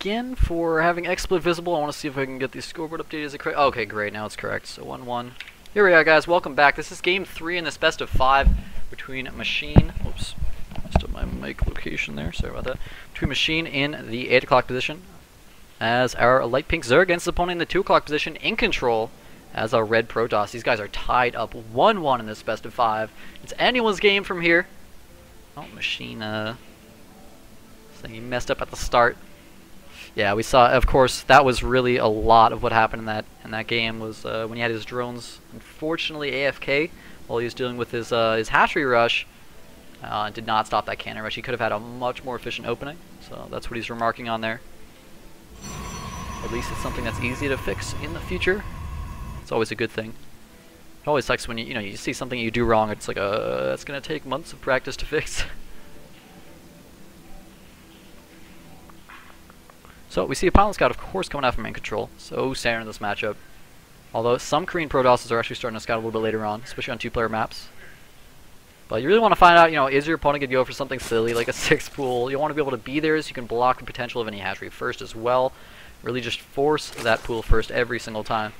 again for having XSplit visible. I want to see if I can get the scoreboard updated. Is it correct? Okay, great. Now it's correct. So 1-1. Here we are, guys. Welcome back. This is game 3 in this best of 5 between Machine. Oops. Messed up my mic location there. Sorry about that. Between Machine in the 8 o'clock position as our light pink Zerg against his opponent in the 2 o'clock position in control as our red Protoss. These guys are tied up 1-1 in this best of 5. It's anyone's game from here. Oh, Machine, saying he messed up at the start. Yeah, we saw, of course, that was really a lot of what happened in that game was when he had his drones, unfortunately, AFK while he was dealing with his hatchery rush. Did not stop that cannon rush. He could have had a much more efficient opening, so that's what he's remarking on there. At least it's something that's easy to fix in the future. It's always a good thing. It always sucks when you see something you do wrong. It's like that's gonna take months of practice to fix. So we see a Pilot Scout, of course, coming out from main control. So standard in this matchup. Although some Korean Protosses are actually starting to scout a little bit later on, especially on 2-player maps. But you really want to find out, is your opponent gonna go for something silly like a 6 pool? You want to be able to be there so you can block the potential of any hatchery first as well. Really just force that pool first every single time.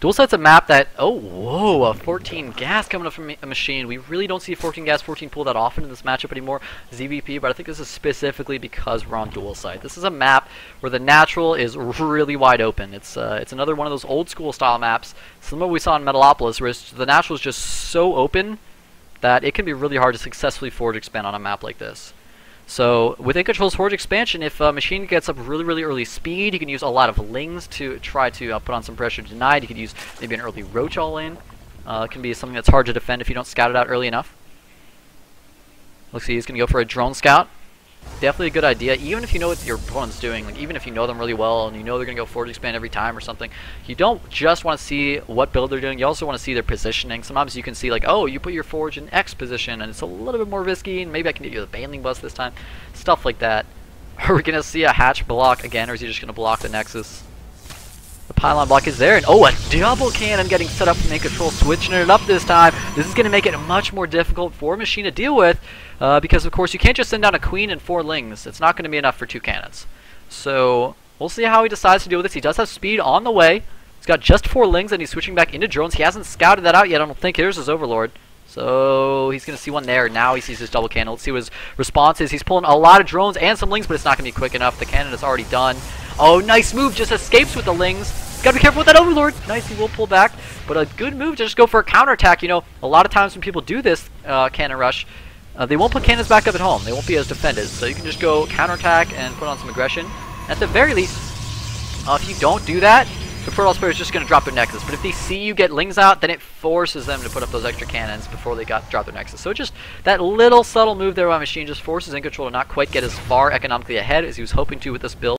Dual Sight's a map that, a 14 gas coming up from a Machine. We really don't see 14 gas, 14 pool that often in this matchup anymore, ZVP, but I think this is specifically because we're on Dual Sight. This is a map where the natural is really wide open. It's another one of those old school style maps, similar to what we saw in Metalopolis, where the natural is just so open that it can be really hard to successfully forward expand on a map like this. So with EG.iNcontrol's forward expansion, if Machine gets up really early speed, you can use a lot of lings to try to put on some pressure denied. You could use maybe an early roach all in. It can be something that's hard to defend if you don't scout it out early enough. Looks like he's going to go for a drone scout. Definitely a good idea, even if you know what your opponent's doing. Like even if you know them really well and you know they're going to go forward expand every time or something, you don't just want to see what build they're doing. You also want to see their positioning. Sometimes you can see like, oh, you put your forge in X position and it's a little bit more risky, and maybe I can get you the Baneling bus this time. Stuff like that. Are we going to see a hatch block again, or is he just going to block the Nexus? The pylon block is there, and a double cannon getting set up from main control, switching it up this time. This is going to make it much more difficult for Machine to deal with, because of course you can't just send down a queen and 4 lings. It's not going to be enough for 2 cannons. So we'll see how he decides to deal with this. He does have speed on the way. He's got just 4 lings, and he's switching back into drones. He hasn't scouted that out yet, I don't think. Here's his Overlord. So he's going to see one there. Now he sees his double cannon. Let's see what his response is. He's pulling a lot of drones and some lings, but it's not going to be quick enough. The cannon is already done. Oh, nice move. Just escapes with the lings. Gotta be careful with that Overlord. Nice, he will pull back. But a good move to just go for a counterattack. A lot of times when people do this cannon rush, they won't put cannons back up at home. They won't be as defended. So you can just go counterattack and put on some aggression. At the very least, if you don't do that, the Protoss player is just going to drop their Nexus. But if they see you get lings out, then it forces them to put up those extra cannons before they drop their Nexus. So just that little subtle move there by Machine just forces EG.iNcontrol to not quite get as far economically ahead as he was hoping to with this build.